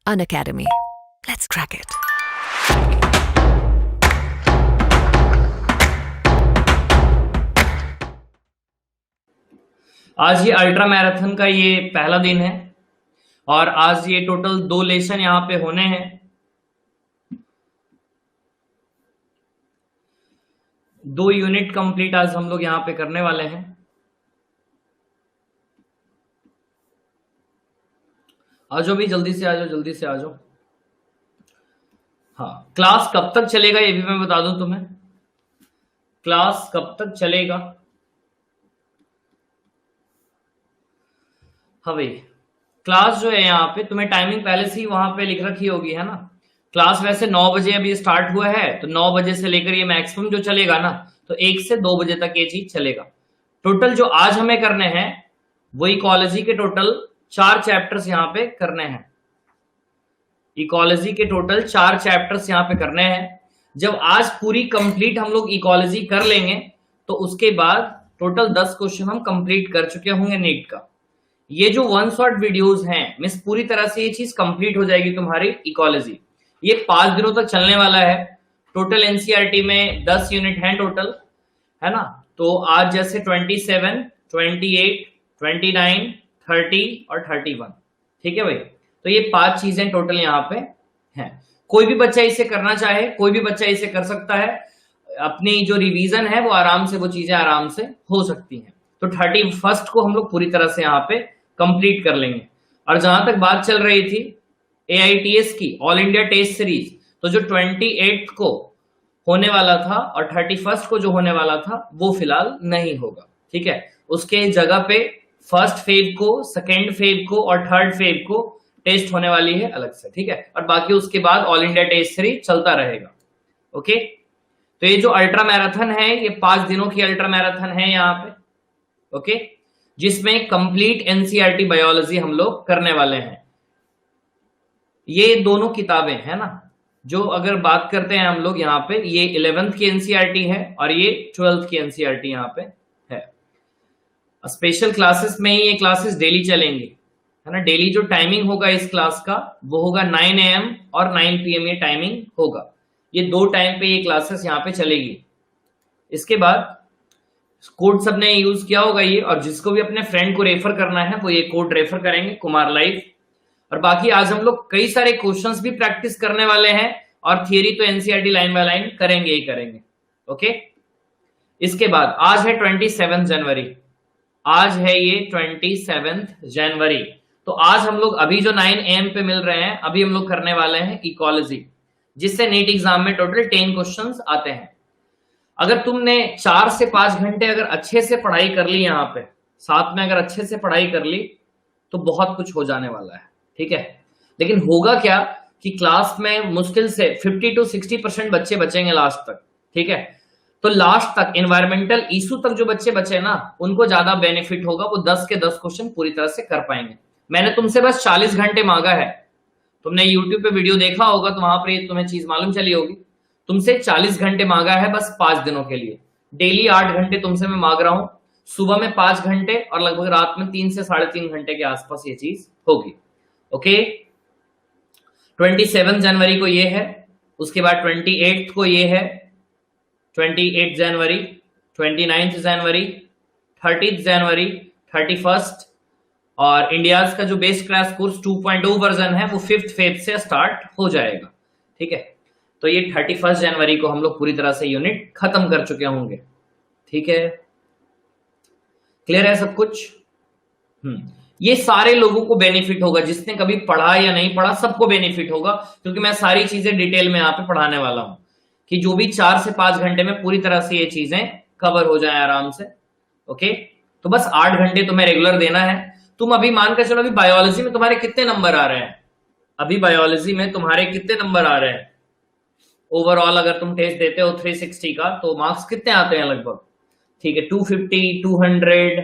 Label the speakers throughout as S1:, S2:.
S1: Unacademy. Let's crack it.
S2: आज ये ultra marathon का ये पहला दिन है और आज ये टोटल 2 लेसन यहाँ पे होने हैं। 2 यूनिट कंप्लीट आज हम लोग यहाँ पे करने वाले हैं। आजो भी जल्दी से आजो, जल्दी से आजो। हाँ, क्लास कब तक चलेगा ये भी मैं बता दूं तुम्हें। क्लास कब तक चलेगा? हाँ भाई, क्लास जो है यहाँ पे तुम्हें टाइमिंग पहले से ही वहां पे लिख रखी होगी, है ना। क्लास वैसे 9 बजे अभी स्टार्ट हुआ है, तो 9 बजे से लेकर ये मैक्सिमम जो चलेगा ना, तो 1 से 2 बजे तक ये चीज चलेगा। टोटल जो आज हमें करने हैं वो इकोलॉजी के टोटल 4 चैप्टर्स यहाँ पे करने हैं। इकोलॉजी के टोटल 4 चैप्टर्स यहाँ पे करने हैं। जब आज पूरी कंप्लीट हम लोग इकोलॉजी कर लेंगे तो उसके बाद टोटल 10 क्वेश्चन हम कंप्लीट कर चुके होंगे नीट का। ये जो 1 शॉट वीडियोस हैं, मिस पूरी तरह से ये चीज कंप्लीट हो जाएगी तुम्हारी इकोलॉजी। ये 5 दिनों तक चलने वाला है। टोटल एनसीईआरटी में 10 यूनिट हैं टोटल, है ना। तो आज जैसे 27, 28, 29, 30 और 31, ठीक है भाई। तो ये 5 चीजें टोटल यहाँ पे हैं। कोई भी बच्चा इसे करना चाहे, कोई भी बच्चा इसे कर सकता है। अपनी जो रिवीजन है वो आराम से, वो चीजें आराम से हो सकती हैं। तो 31 को हम लोग पूरी तरह से यहाँ पे कंप्लीट कर लेंगे। और जहां तक बात चल रही थी AITS की ऑल इंडिया टेस्ट सीरीज, तो जो 28 को होने वाला था और 31 को जो होने वाला था वो फिलहाल नहीं होगा, ठीक है। उसके जगह पे 1st फेब को, 2nd फेब को और 3rd फेब को टेस्ट होने वाली है अलग से, ठीक है। और बाकी उसके बाद ऑल इंडिया टेस्ट सीरीज चलता रहेगा, ओके। तो ये जो अल्ट्रा मैराथन है ये 5 दिनों की अल्ट्रा मैराथन है यहाँ पे, ओके, जिसमें कंप्लीट एनसीईआरटी बायोलॉजी हम लोग करने वाले हैं। ये दोनों किताबें है ना, जो अगर बात करते हैं हम लोग यहाँ पे, ये 11th की एनसीईआरटी है और ये 12th की एनसीईआरटी यहाँ पे है। स्पेशल क्लासेस में ही ये क्लासेस डेली चलेंगी, है ना। डेली जो टाइमिंग होगा इस क्लास का वो होगा 9 AM और 9 PM ये टाइमिंग होगा। ये 2 टाइम पे ये क्लासेस यहाँ पे चलेगी। इसके बाद कोड सबने यूज किया होगा ये, और जिसको भी अपने फ्रेंड को रेफर करना है वो ये कोड रेफर करेंगे, कुमार लाइव। और बाकी आज हम लोग कई सारे क्वेश्चंस भी प्रैक्टिस करने वाले हैं और थियरी तो एनसीईआरटी लाइन बाय लाइन करेंगे ही करेंगे, ओके। इसके बाद आज है 27 जनवरी, आज है ये 27 जनवरी। तो आज हम लोग अभी जो 9 AM पे मिल रहे हैं, अभी हम लोग करने वाले हैं इकोलॉजी, जिससे नीट एग्जाम में टोटल 10 क्वेश्चंस आते हैं। अगर तुमने 4 से 5 घंटे अगर अच्छे से पढ़ाई कर ली, यहाँ पे साथ में अगर अच्छे से पढ़ाई कर ली तो बहुत कुछ हो जाने वाला है, ठीक है। लेकिन होगा क्या कि क्लास में मुश्किल से 50 to 60% बच्चे बचेंगे लास्ट तक, ठीक है। तो लास्ट तक एनवायरमेंटल इशू तक जो बच्चे बचे ना, उनको ज्यादा बेनिफिट होगा, वो 10 के 10 क्वेश्चन पूरी तरह से कर पाएंगे। मैंने तुमसे बस 40 घंटे मांगा है। तुमने यूट्यूब पे वीडियो देखा होगा तो वहां पर तुम्हें चीज मालूम चली होगी। तुमसे 40 घंटे मांगा है बस 5 दिनों के लिए। डेली 8 घंटे तुमसे मैं मांग रहा हूं, सुबह में 5 घंटे और लगभग रात में 3 से 3.5 घंटे के आसपास ये चीज होगी, ओके। 27 जनवरी को ये है, उसके बाद 28 को ये है, 28 जनवरी, 29 जनवरी, 30 जनवरी, 31, और इंडियाज का जो बेस क्रैश कोर्स 2.0 वर्जन है वो 5th फेब से स्टार्ट हो जाएगा, ठीक है। तो ये 31 जनवरी को हम लोग पूरी तरह से यूनिट खत्म कर चुके होंगे, ठीक है। क्लियर है सब कुछ? ये सारे लोगों को बेनिफिट होगा, जिसने कभी पढ़ा या नहीं पढ़ा सबको बेनिफिट होगा, क्योंकि मैं सारी चीजें डिटेल में यहाँ पे पढ़ाने वाला हूं कि जो भी 4 से 5 घंटे में पूरी तरह से ये चीजें कवर हो जाए आराम से, ओके। तो बस 8 घंटे तुम्हें रेगुलर देना है। तुम अभी मान कर चलो, अभी बायोलॉजी में तुम्हारे कितने नंबर आ रहे हैं? अभी बायोलॉजी में तुम्हारे कितने नंबर आ रहे हैं? ओवरऑल अगर तुम टेस्ट देते हो 360 का तो मार्क्स कितने आते हैं लगभग? ठीक है, 250, 200,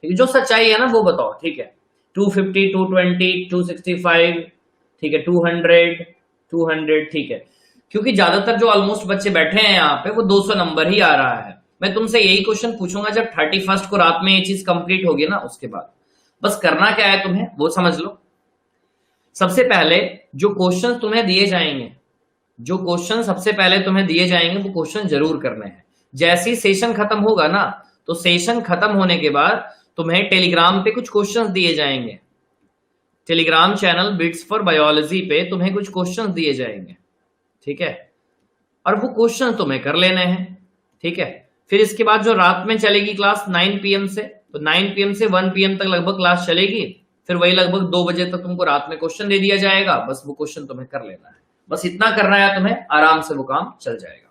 S2: ठीक है। जो सच्चाई है ना वो बताओ, ठीक है। 250, 220, 265, ठीक है, 200, ठीक है। क्योंकि ज्यादातर जो ऑलमोस्ट बच्चे बैठे हैं यहाँ पे वो 200 नंबर ही आ रहा है। मैं तुमसे यही क्वेश्चन पूछूंगा जब 31 को रात में ये चीज कंप्लीट होगी ना, उसके बाद बस करना क्या है तुम्हें वो समझ लो। सबसे पहले जो क्वेश्चन तुम्हें दिए जाएंगे, जो क्वेश्चन सबसे पहले तुम्हें दिए जाएंगे वो क्वेश्चन जरूर करने हैं। जैसे ही सेशन खत्म होगा ना, तो सेशन खत्म होने के बाद तुम्हें टेलीग्राम पे कुछ क्वेश्चंस दिए जाएंगे। Telegram channel bits for biology पे तुम्हें कुछ क्वेश्चंस दिए जाएंगे, ठीक है, और वो क्वेश्चन तुम्हें कर लेने हैं, ठीक है। फिर इसके बाद जो रात में चलेगी क्लास 9 PM से, तो 9 PM से 1 PM तक लगभग क्लास चलेगी। फिर वही लगभग 2 बजे तक तुमको रात में क्वेश्चन दे दिया जाएगा, बस वो क्वेश्चन तुम्हें कर लेना है, बस इतना करना है तुम्हें, आराम से वो काम चल जाएगा,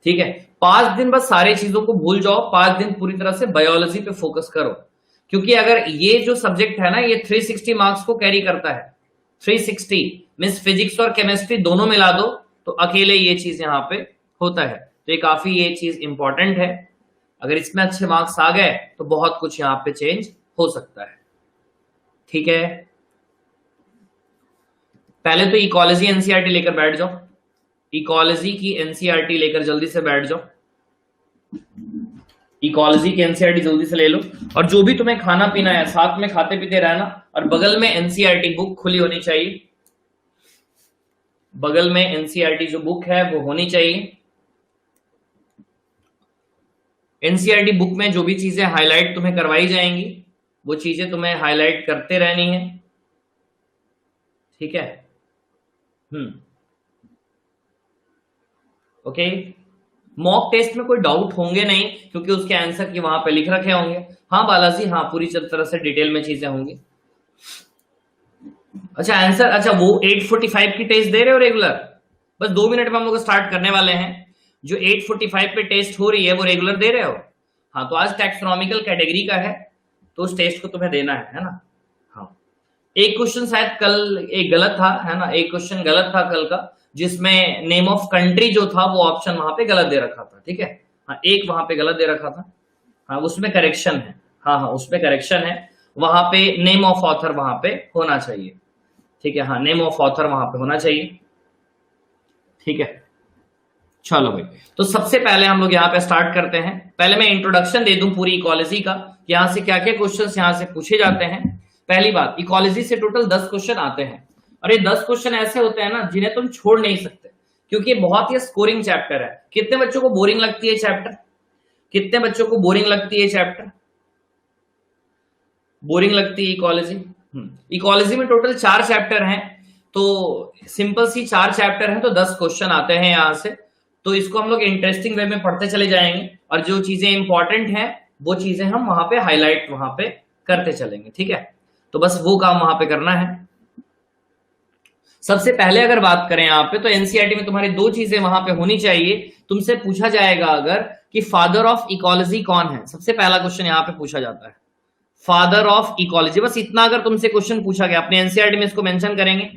S2: ठीक है। 5 दिन बस सारी चीजों को भूल जाओ, 5 दिन पूरी तरह से बायोलॉजी पे फोकस करो, क्योंकि अगर ये जो सब्जेक्ट है ना, ये 360 मार्क्स को कैरी करता है। 360 मींस फिजिक्स और केमिस्ट्री दोनों मिला दो तो अकेले ये चीज यहाँ पे होता है, तो ये काफी ये चीज इंपॉर्टेंट है। अगर इसमें अच्छे मार्क्स आ गए तो बहुत कुछ यहाँ पे चेंज हो सकता है, ठीक है। पहले तो इकोलॉजी एनसीईआरटी लेकर बैठ जाओ, इकोलॉजी की एनसीईआरटी लेकर जल्दी से बैठ जाओ, इकोलॉजी की एनसीईआरटी जल्दी से ले लो। और जो भी तुम्हें खाना पीना है साथ में खाते पीते रहना, और बगल में एनसीईआरटी बुक खुली होनी चाहिए, बगल में एनसीईआरटी जो बुक है वो होनी चाहिए। एनसीईआरटी बुक में जो भी चीजें हाईलाइट तुम्हें करवाई जाएंगी वो चीजें तुम्हें हाईलाइट करते रहनी है, ठीक है। ओके, मॉक टेस्ट में कोई डाउट होंगे नहीं, क्योंकि उसके आंसर की वहां पे लिख रखे होंगे। हाँ बालाजी, हाँ पूरी तरह से डिटेल में चीजें होंगी। अच्छा आंसर, अच्छा वो 8:45 की टेस्ट दे रहे हो रेगुलर? बस 2 मिनट में हम लोग स्टार्ट करने वाले हैं। जो 8:45 पे टेस्ट हो रही है वो रेगुलर दे रहे हो? हाँ, तो आज टैक्सोनॉमिकल कैटेगरी का है, तो उस टेस्ट को तुम्हें देना है ना। हाँ, एक क्वेश्चन शायद कल एक गलत था, है ना, एक क्वेश्चन गलत था कल का, जिसमें नेम ऑफ कंट्री जो था वो ऑप्शन वहां पे गलत दे रखा था, ठीक है। हाँ, एक वहां पे गलत दे रखा था, हाँ उसमें करेक्शन है, हाँ उसमें करेक्शन है, वहां पे नेम ऑफ ऑथर वहां पे होना चाहिए, ठीक है। हाँ, नेम ऑफ ऑथर वहां पे होना चाहिए, ठीक है। चलो भाई, तो सबसे पहले हम लोग यहाँ पे स्टार्ट करते हैं। पहले मैं इंट्रोडक्शन दे दूं पूरी इकोलॉजी का, यहाँ से क्या क्या क्वेश्चंस यहाँ से पूछे जाते हैं। पहली बात, इकोलॉजी से टोटल 10 क्वेश्चन आते हैं, और ये 10 क्वेश्चन ऐसे होते हैं ना जिन्हें तुम छोड़ नहीं सकते, क्योंकि ये बहुत ही स्कोरिंग चैप्टर है। कितने बच्चों को बोरिंग लगती है चैप्टर? कितने बच्चों को बोरिंग लगती है चैप्टर? बोरिंग लगती है इकोलॉजी? इकोलॉजी में टोटल 4 चैप्टर हैं, तो सिंपल सी 4 चैप्टर हैं, तो 10 क्वेश्चन आते हैं यहाँ से। तो इसको हम लोग इंटरेस्टिंग वे में पढ़ते चले जाएंगे, और जो चीजें इंपॉर्टेंट हैं वो चीजें हम वहां पे हाईलाइट वहां पे करते चलेंगे, ठीक है। तो बस वो काम वहां पे करना है। सबसे पहले अगर बात करें यहाँ पे, तो एनसीईआरटी में तुम्हारी 2 चीजें वहां पे होनी चाहिए। तुमसे पूछा जाएगा अगर कि फादर ऑफ इकोलॉजी कौन है, सबसे पहला क्वेश्चन यहाँ पे पूछा जाता है, फादर ऑफ इकोलॉजी। बस इतना अगर तुमसे क्वेश्चन पूछा गया, अपने एनसीईआरटी में इसको मेंशन करेंगे।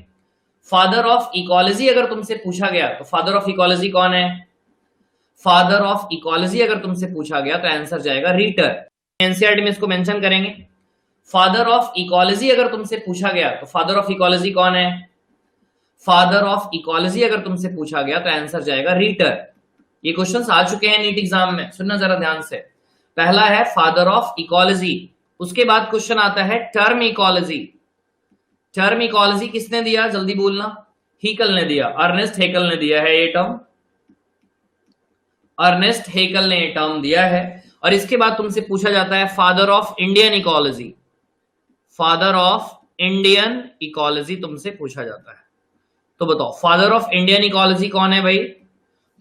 S2: फादर ऑफ इकोलॉजी अगर तुमसे पूछा गया तो फादर ऑफ इकोलॉजी कौन है? फादर ऑफ इकोलॉजी अगर तुमसे पूछा गया तो आंसर जाएगा रीटर। एनसीईआरटी में इसको मेंशन करेंगे। फादर ऑफ इकोलॉजी अगर तुमसे पूछा गया तो फादर ऑफ इकोलॉजी कौन है? फादर ऑफ इकोलॉजी अगर तुमसे पूछा गया तो आंसर जाएगा रीटर। ये क्वेश्चंस आ चुके हैं नीट एग्जाम में, सुनना जरा ध्यान से। पहला है फादर ऑफ इकोलॉजी, उसके बाद क्वेश्चन आता है टर्म इकोलॉजी। टर्म इकोलॉजी किसने दिया, जल्दी बोलना? हीकल ने दिया, अर्नेस्ट हेकल ने दिया है ये टर्म, अर्नेस्ट हेकल ने ये टर्म दिया है। और इसके बाद तुमसे पूछा जाता है father of Indian ecology. Father of Indian ecology तुमसे पूछा जाता है, तो बताओ फादर ऑफ इंडियन इकोलॉजी कौन है भाई?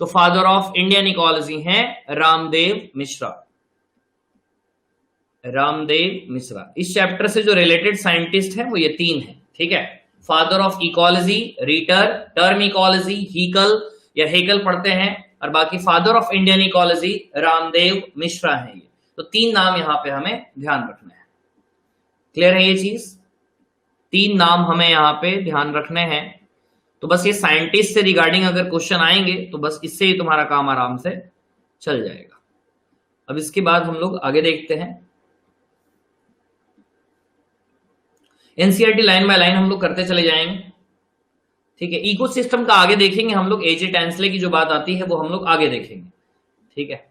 S2: तो फादर ऑफ इंडियन इकोलॉजी है रामदेव मिश्रा। रामदेव मिश्रा। इस चैप्टर से जो रिलेटेड साइंटिस्ट है वो ये 3 है, ठीक है। Father of ecology रीटर, term ecology Haeckel या हेकल पढ़ते हैं, और बाकी father of Indian ecology Ramdev Mishra है। ये तो 3 नाम यहां पे हमें ध्यान रखना है। क्लियर है ये चीज? 3 नाम हमें यहां पे ध्यान रखने हैं। तो बस ये साइंटिस्ट से रिगार्डिंग अगर क्वेश्चन आएंगे तो बस इससे ही तुम्हारा काम आराम से चल जाएगा। अब इसके बाद हम लोग आगे देखते हैं। एनसीईआरटी लाइन बाय लाइन हम लोग करते चले जाएंगे, ठीक है। इकोसिस्टम का आगे देखेंगे हम लोग, एजे टेंसले की जो बात आती है वो हम लोग आगे देखेंगे, ठीक है।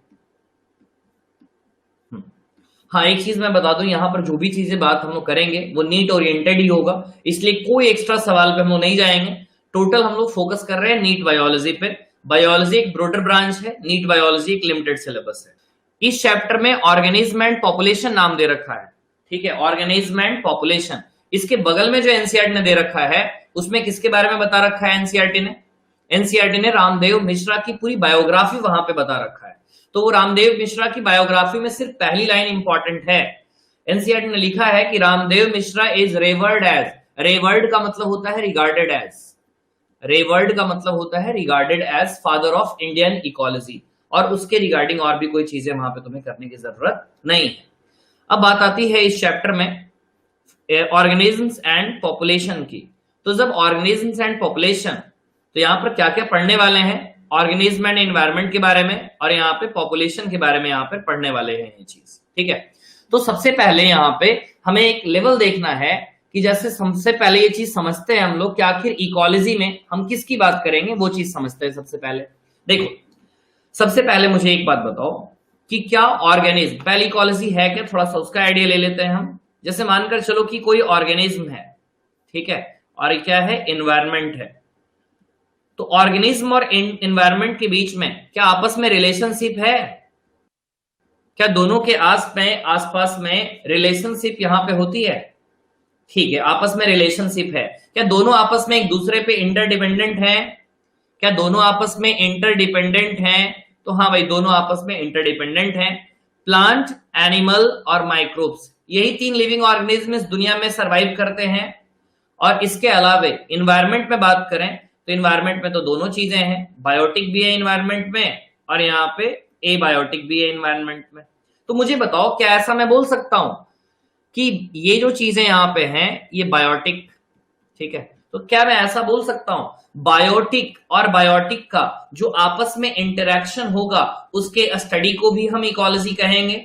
S2: हाँ, एक चीज मैं बता दूं, यहाँ पर जो भी चीजें बात हम लोग करेंगे वो नीट ओरिएंटेड ही होगा, इसलिए कोई एक्स्ट्रा सवाल पे हम लोग नहीं जाएंगे। टोटल हम लोग फोकस कर रहे हैं नीट बायोलॉजी पे। बायोलॉजी एक ब्रॉडर ब्रांच है, नीट बायोलॉजी एक लिमिटेड सिलेबस है। इस चैप्टर में ऑर्गेनिज्म एंड पॉपुलेशन नाम दे रखा है, ठीक है, ऑर्गेनिज्म एंड पॉपुलेशन। इसके बगल में जो एनसीईआरटी ने दे रखा है उसमें किसके बारे में बता रखा है एनसीईआरटी ने रामदेव मिश्रा की पूरी बायोग्राफी वहां पे बता रखा है। तो वो रामदेव मिश्रा की बायोग्राफी में सिर्फ पहली लाइन इंपॉर्टेंट है। एनसीईआरटी ने लिखा है कि Ramdev Mishra is revered as, revered का मतलब होता है रिगार्डेड एज, रेवर्ड का मतलब होता है regarded as father of Indian ecology, और उसके रिगार्डिंग और भी कोई चीजें वहां पे तुम्हें करने की जरूरत नहीं है। अब बात आती है इस चैप्टर में ऑर्गेनिजम्स एंड पॉपुलेशन की। तो जब ऑर्गेनिजम्स एंड पॉपुलेशन, तो यहाँ पर क्या क्या पढ़ने वाले हैं, ऑर्गेनिज्म एंड एनवायरनमेंट के बारे में, और यहाँ पे पॉपुलेशन के बारे में यहाँ पे पढ़ने वाले हैं ये चीज, ठीक है। तो सबसे पहले यहाँ पे हमें एक लेवल देखना है कि जैसे सबसे पहले ये चीज समझते हैं हम लोग कि आखिर इकोलॉजी में हम किसकी बात करेंगे, वो चीज समझते हैं। सबसे पहले देखो, सबसे पहले मुझे एक बात बताओ कि क्या ऑर्गेनिज्म, पहले इकोलॉजी है क्या, थोड़ा सा उसका आइडिया ले लेते हैं हम। जैसे मानकर चलो कि कोई ऑर्गेनिज्म है, ठीक है, और क्या है, एनवायरनमेंट है। तो ऑर्गेनिज्म और एनवायरनमेंट के बीच में क्या आपस में रिलेशनशिप है, क्या दोनों के आसपास में रिलेशनशिप यहां पे होती है, ठीक है, आपस में रिलेशनशिप है। क्या दोनों आपस में एक दूसरे पे इंटरडिपेंडेंट है, क्या दोनों आपस में इंटरडिपेंडेंट हैं, तो हाँ भाई दोनों आपस में इंटरडिपेंडेंट हैं। प्लांट, एनिमल और माइक्रोब्स, यही 3 लिविंग ऑर्गेनिज्म इस दुनिया में सरवाइव करते हैं। और इसके अलावा इन्वायरमेंट में बात करें तो इन्वायरमेंट में तो दोनों चीजें हैं, बायोटिक भी है इन्वायरमेंट में और यहाँ पे एबायोटिक भी है इन्वायरमेंट में। तो मुझे बताओ, क्या ऐसा मैं बोल सकता हूं कि ये जो चीजें यहाँ पे हैं ये बायोटिक, ठीक है, तो क्या मैं ऐसा बोल सकता हूं बायोटिक और बायोटिक का जो आपस में इंटरेक्शन होगा उसके स्टडी को भी हम इकोलॉजी कहेंगे।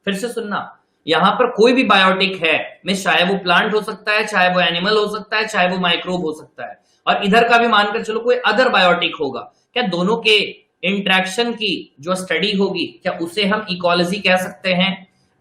S2: फिर से सुनना, यहां पर कोई भी बायोटिक है, में चाहे वो प्लांट हो सकता है, चाहे वो एनिमल हो सकता है, चाहे वो माइक्रोब हो सकता है, और इधर का भी मानकर चलो कोई अदर बायोटिक होगा, क्या दोनों के इंटरेक्शन की जो स्टडी होगी क्या उसे हम इकोलॉजी कह सकते हैं।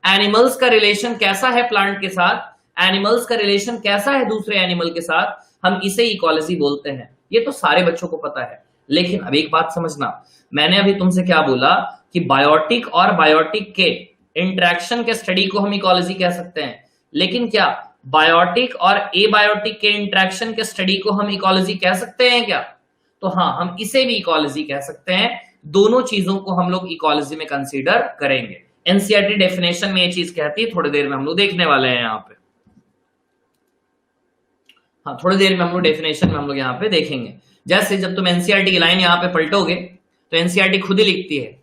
S2: एनिमल्स का रिलेशन कैसा है प्लांट के साथ, एनिमल्स का रिलेशन कैसा है दूसरे एनिमल के साथ, हम इसे इकोलॉजी बोलते हैं। ये तो सारे बच्चों को पता है। लेकिन अब एक बात समझना, मैंने अभी तुमसे क्या बोला कि बायोटिक और बायोटिक के इंटरेक्शन के स्टडी को हम इकोलॉजी कह सकते हैं, लेकिन क्या बायोटिक और एबायोटिक के इंटरेक्शन के स्टडी को हम इकोलॉजी कह सकते हैं क्या, तो हाँ हम इसे भी इकोलॉजी कह सकते हैं। दोनों चीजों को हम लोग इकोलॉजी में कंसीडर करेंगे। एनसीईआरटी डेफिनेशन में ये चीज कहती है, थोड़ी देर में हम लोग देखने वाले हैं यहाँ पे, हाँ थोड़ी देर में हम लोग डेफिनेशन में हम लोग यहाँ पे देखेंगे। जैसे जब तुम एनसीईआरटी की लाइन यहाँ पे पलटोगे तो एनसीईआरटी खुद ही लिखती है,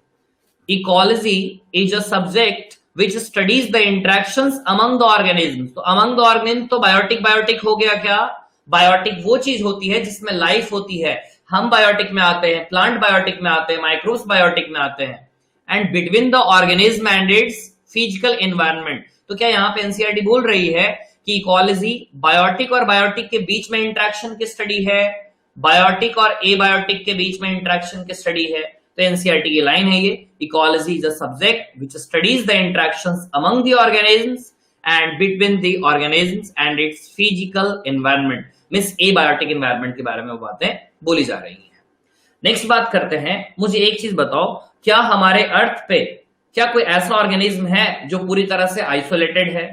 S2: ecology is a subject which studies the interactions among the organisms. तो अमंग द ऑर्गेनिज्म तो बायोटिक हो गया। क्या बायोटिक वो चीज होती है जिसमें लाइफ होती है, हम बायोटिक में आते हैं, प्लांट बायोटिक में आते हैं, माइक्रोब्स बायोटिक में आते हैं। And between the organism and it's physical environment, तो क्या यहाँ पे एनसीईआरटी बोल रही है कि इकोलॉजी बायोटिक और बायोटिक के बीच में इंटरेक्शन की स्टडी है, बायोटिक और एबायोटिक के बीच में इंटरेक्शन की स्टडी है। तो एनसीईआरटी की लाइन है ये, ecology is a subject which studies the interactions among the organisms and between the organisms and it's physical environment. Means abiotic environment के बारे में वो बातें बोली जा रही है। नेक्स्ट बात करते हैं, मुझे एक चीज बताओ, क्या हमारे अर्थ पे क्या कोई ऐसा ऑर्गेनिज्म है जो पूरी तरह से आइसोलेटेड है,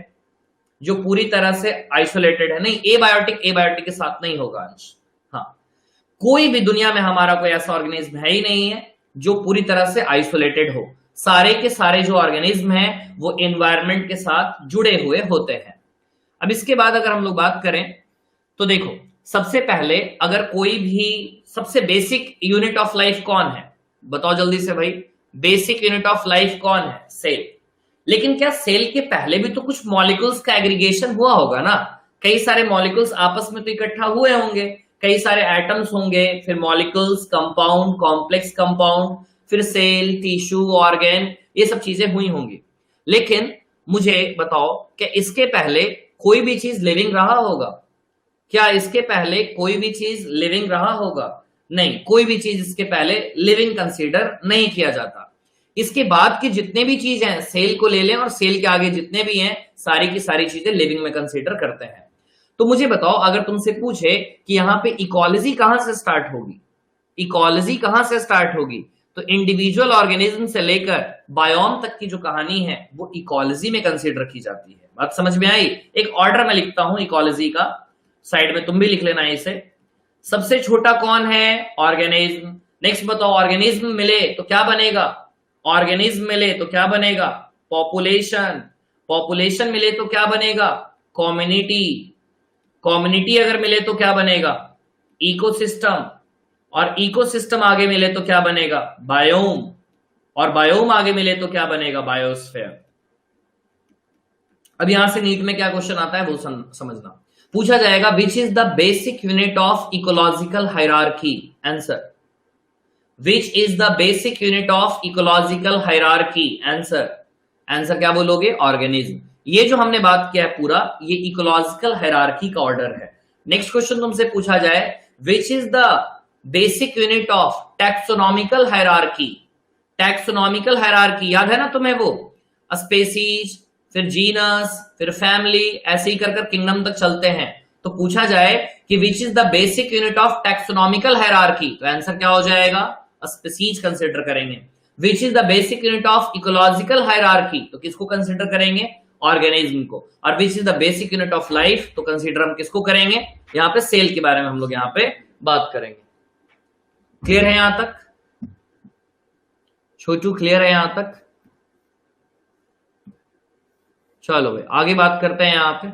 S2: जो पूरी तरह से आइसोलेटेड है? नहीं, एबायोटिक के साथ नहीं होगा अंश। हाँ, कोई भी दुनिया में हमारा कोई ऐसा ऑर्गेनिज्म है ही नहीं है जो पूरी तरह से आइसोलेटेड हो। सारे के सारे जो ऑर्गेनिज्म हैं वो एनवायरनमेंट के साथ जुड़े हुए होते हैं। अब इसके बाद अगर हम लोग बात करें तो देखो, सबसे पहले अगर कोई भी सबसे बेसिक यूनिट ऑफ लाइफ कौन है, बताओ जल्दी से भाई, बेसिक यूनिट ऑफ लाइफ कौन है? सेल। लेकिन क्या सेल के पहले भी तो कुछ मॉलिक्यूल्स का एग्रीगेशन हुआ होगा ना, कई सारे मॉलिक्यूल्स आपस में तो इकट्ठा हुए होंगे, कई सारे एटम्स होंगे, फिर मॉलिक्यूल्स, कंपाउंड, कॉम्प्लेक्स कंपाउंड, फिर सेल, टिश्यू, ऑर्गन, ये सब चीजें हुई होंगी। लेकिन मुझे बताओ कि इसके पहले कोई भी चीज लिविंग रहा होगा? क्या इसके पहले कोई भी चीज लिविंग रहा होगा? नहीं, कोई भी चीज इसके पहले लिविंग कंसीडर नहीं किया जाता। इसके बाद के जितने भी चीज हैं सेल को ले लें और सेल के आगे जितने भी हैं सारी की सारी चीजें लिविंग में कंसीडर करते हैं। तो मुझे बताओ अगर तुमसे पूछे कि यहां पे इकोलॉजी कहां से स्टार्ट होगी, इकोलॉजी कहां से स्टार्ट होगी, तो इंडिविजुअल ऑर्गेनिज्म से लेकर बायोम तक की जो कहानी है वो इकोलॉजी में कंसीडर की जाती है। बात समझ में आई? एक ऑर्डर में लिखता हूं इकोलॉजी का, साइड में तुम भी लिख लेना इसे। सबसे छोटा कौन है? ऑर्गेनिज्म। नेक्स्ट बताओ ऑर्गेनिज्म मिले तो क्या बनेगा? ऑर्गेनिज्म मिले तो क्या बनेगा? पॉपुलेशन। पॉपुलेशन मिले तो क्या बनेगा? कम्युनिटी। कम्युनिटी अगर मिले तो क्या बनेगा? इकोसिस्टम। और इकोसिस्टम आगे मिले तो क्या बनेगा? बायोम। और बायोम आगे मिले तो क्या बनेगा? बायोस्फीयर। अब यहां से नीट में क्या क्वेश्चन आता है वो समझना। पूछा जाएगा which is the basic unit of ecological hierarchy. Answer which is the basic unit of ecological hierarchy. Answer answer क्या बोलोगे? ऑर्गेनिज्म। ये जो हमने बात किया है पूरा ये इकोलॉजिकल हायरार्की का ऑर्डर है। नेक्स्ट क्वेश्चन तुमसे पूछा जाए which is the basic unit of taxonomical hierarchy. Taxonomical hierarchy याद है ना तुम्हें? वो स्पेसीज, फिर जीनस, फिर फैमिली, ऐसे ही कर किंगडम तक चलते हैं। तो पूछा जाए कि which is the basic unit of taxonomical hierarchy, तो आंसर क्या हो जाएगा? स्पीसीज कंसिडर करेंगे। Which is the basic unit of ecological hierarchy, तो किसको कंसिडर करेंगे? ऑर्गेनिज्म को। और which is the basic unit of life, तो कंसिडर हम किसको करेंगे? यहां पे सेल के बारे में हम लोग यहां पे बात करेंगे। क्लियर है यहां तक? छोटू क्लियर है यहां तक? चलो भाई आगे बात करते हैं यहां पे।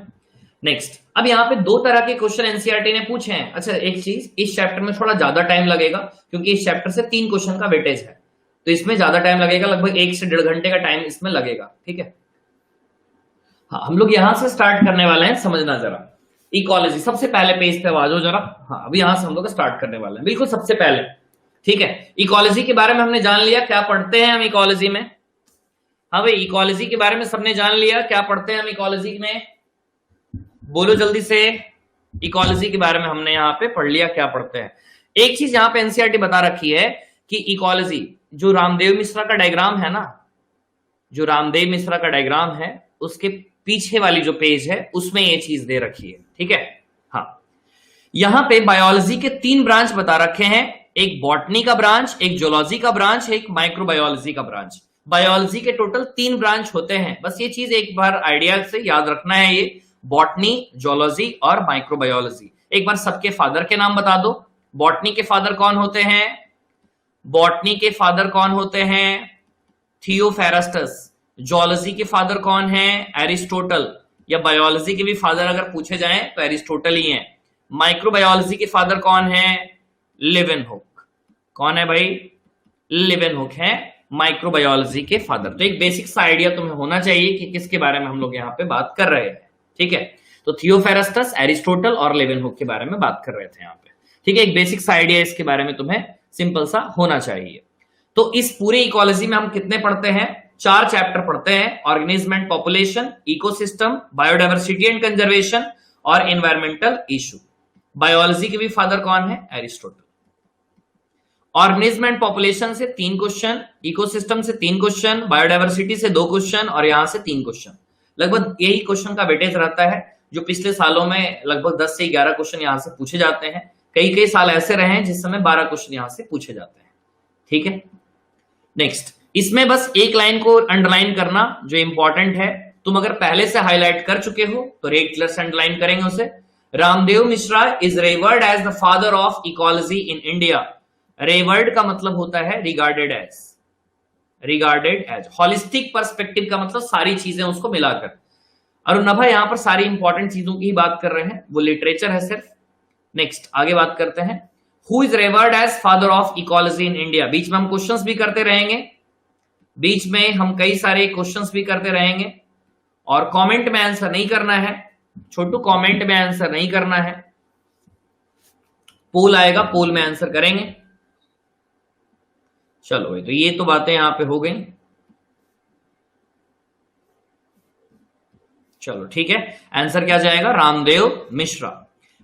S2: नेक्स्ट, अब यहां पे दो तरह के क्वेश्चन एनसीईआरटी ने पूछे हैं। अच्छा एक चीज, इस चैप्टर में थोड़ा ज्यादा टाइम लगेगा क्योंकि इस चैप्टर से 3 क्वेश्चन का वेटेज है, तो इसमें ज्यादा टाइम लगेगा, लगभग 1 से 1.5 घंटे का टाइम इसमें लगेगा। ठीक है, हाँ हम लोग यहां से स्टार्ट करने वाले हैं, समझना जरा। इकोलॉजी सबसे पहले पेज पे आ जाओ जरा। हाँ अभी यहां से हम लोग स्टार्ट करने वाले हैं, बिल्कुल सबसे पहले। ठीक है, इकोलॉजी के बारे में हमने जान लिया, क्या पढ़ते हैं हम इकोलॉजी में। हाँ भाई इकोलॉजी के बारे में सबने जान लिया, क्या पढ़ते हैं हम इकोलॉजी में? बोलो जल्दी से। इकोलॉजी के बारे में हमने यहाँ पे पढ़ लिया, क्या पढ़ते हैं। एक चीज यहाँ पे एनसीईआरटी बता रखी है कि इकोलॉजी जो रामदेव मिश्रा का डायग्राम है ना, जो रामदेव मिश्रा का डायग्राम है उसके पीछे वाली जो पेज है उसमें ये चीज दे रखी है। ठीक है, हाँ यहाँ पे बायोलॉजी के 3 ब्रांच बता रखे हैं, एक बॉटनी का ब्रांच, एक जूलॉजी का ब्रांच, एक माइक्रोबायोलॉजी का ब्रांच। बायोलॉजी के टोटल 3 ब्रांच होते हैं, बस ये चीज एक बार आइडिया से याद रखना है, ये बॉटनी, जूलॉजी और माइक्रोबायोलॉजी। एक बार सबके फादर के नाम बता दो। बॉटनी के फादर कौन होते हैं? बॉटनी के फादर कौन होते हैं? थियोफेरस्टस। जूलॉजी के फादर कौन है? एरिस्टोटल। या बायोलॉजी के भी फादर अगर पूछे जाएं तो एरिस्टोटल ही हैं। माइक्रोबायोलॉजी के फादर कौन है? लेवेनहुक। कौन है भाई? लेवेनहुक है माइक्रोबायोलॉजी के फादर। तो एक बेसिक सा आइडिया तुम्हें होना चाहिए कि किसके बारे में हम लोग यहाँ पे बात कर रहे हैं। ठीक है, तो थियोफेरस्टस, एरिस्टोटल और लेवेनहुक के बारे में बात कर रहे थे यहाँ पे। ठीक है, एक बेसिक सा आइडिया इसके बारे में तुम्हें सिंपल सा होना चाहिए। तो इस पूरे इकोलॉजी में हम कितने पढ़ते हैं? 4 चैप्टर पढ़ते हैं, organism and population, ecosystem, biodiversity and conservation और एनवायरमेंटल इशू। बायोलॉजी के भी फादर कौन है? एरिस्टोटल। ऑर्गेनिज्म एंड पॉपुलेशन से 3 क्वेश्चन, इकोसिस्टम से 3 क्वेश्चन, बायोडाइवर्सिटी से 2 क्वेश्चन और यहां से 3 क्वेश्चन। लगभग यही क्वेश्चन का वेटेज रहता है, जो पिछले सालों में लगभग 10 से 11 क्वेश्चन यहां से पूछे जाते हैं। कई साल ऐसे रहे हैं जिस समय 12 क्वेश्चन यहां से पूछे जाते हैं। ठीक है, नेक्स्ट, इसमें बस एक लाइन को अंडरलाइन करना जो इंपॉर्टेंट है। तुम अगर पहले से हाईलाइट कर चुके हो तो रेड कलर से अंडरलाइन करेंगे उसे। Ramdev Mishra is revered as the father of ecology in India. Revered का मतलब होता है regarded as, regarded as. Holistic perspective का मतलब सारी चीजें उसको मिलाकर। अरुण नभा यहां पर सारी इंपॉर्टेंट चीजों की ही बात कर रहे हैं, वो लिटरेचर है सिर्फ। नेक्स्ट आगे बात करते हैं, who is revered as father of ecology in India. बीच में हम क्वेश्चंस भी करते रहेंगे, बीच में हम कई सारे क्वेश्चंस भी करते रहेंगे और कमेंट में आंसर नहीं करना है छोटू, कमेंट में आंसर नहीं करना है। पोल आएगा, पोल में आंसर करेंगे। चलो भाई, तो ये तो बातें यहां पे हो गई। चलो ठीक है, आंसर क्या जाएगा? Ramdev Mishra.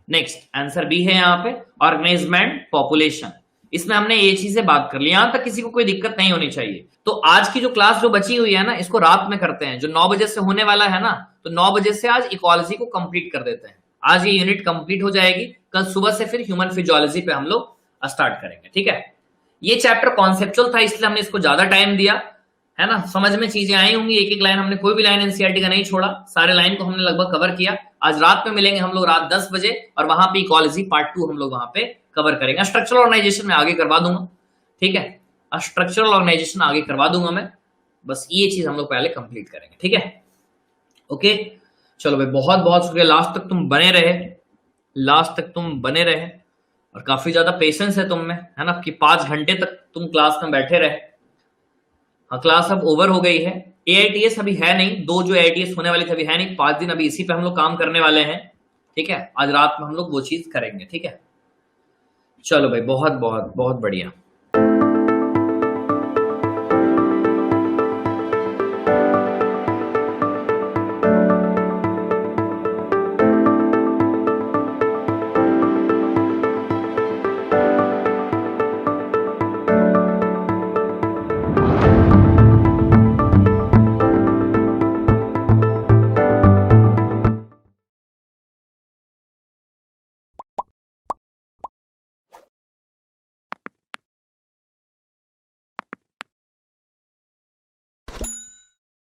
S2: Next answer B है यहां पे, ऑर्गेनिज्म एंड पॉपुलेशन। इसमें हमने ये चीजें बात कर ली, यहां तक किसी को कोई दिक्कत नहीं होनी चाहिए। तो आज की जो क्लास जो बची हुई है ना, इसको रात में करते हैं, जो 9 बजे से होने वाला है ना, तो 9 बजे से आज इकोलॉजी को कंप्लीट कर देते हैं। आज ये यूनिट कंप्लीट हो जाएगी, कल सुबह से फिर ह्यूमन फिजियोलॉजी पे हम लोग स्टार्ट करेंगे, ठीक है। ये चैप्टर कॉन्सेप्चुअल था, इसलिए हमने इसको ज्यादा टाइम दिया, है ना। समझ में चीजें आई होंगी, एक एक लाइन हमने कोई भी लाइन एनसीईआरटी का नहीं छोड़ा, सारे लाइन को हमने लगभग कवर किया। आज रात में मिलेंगे हम लोग रात 10 बजे, और वहां पे इकोलॉजी पार्ट 2 हम लोग वहां पे कवर करेंगे। स्ट्रक्चरल ऑर्गेनाइजेशन में आगे करवा दूंगा, ठीक है, स्ट्रक्चरल ऑर्गेनाइजेशन आगे करवा दूंगा मैं, बस ये चीज हम लोग पहले कंप्लीट करेंगे, ठीक है। ओके, चलो भाई, बहुत बहुत शुक्रिया, लास्ट तक तुम बने रहे, लास्ट तक तुम बने रहे, और काफी ज्यादा पेशेंस है तुम में, है ना, कि 5 घंटे तक तुम क्लास में बैठे रहे। हाँ, क्लास अब ओवर हो गई है, AITS अभी है नहीं, 2 जो AITS होने वाली थी अभी है नहीं, 5 दिन अभी इसी पे हम लोग काम करने वाले हैं, ठीक है। आज रात में हम लोग वो चीज करेंगे, ठीक है। चलो भाई, बहुत बहुत बहुत बढ़िया।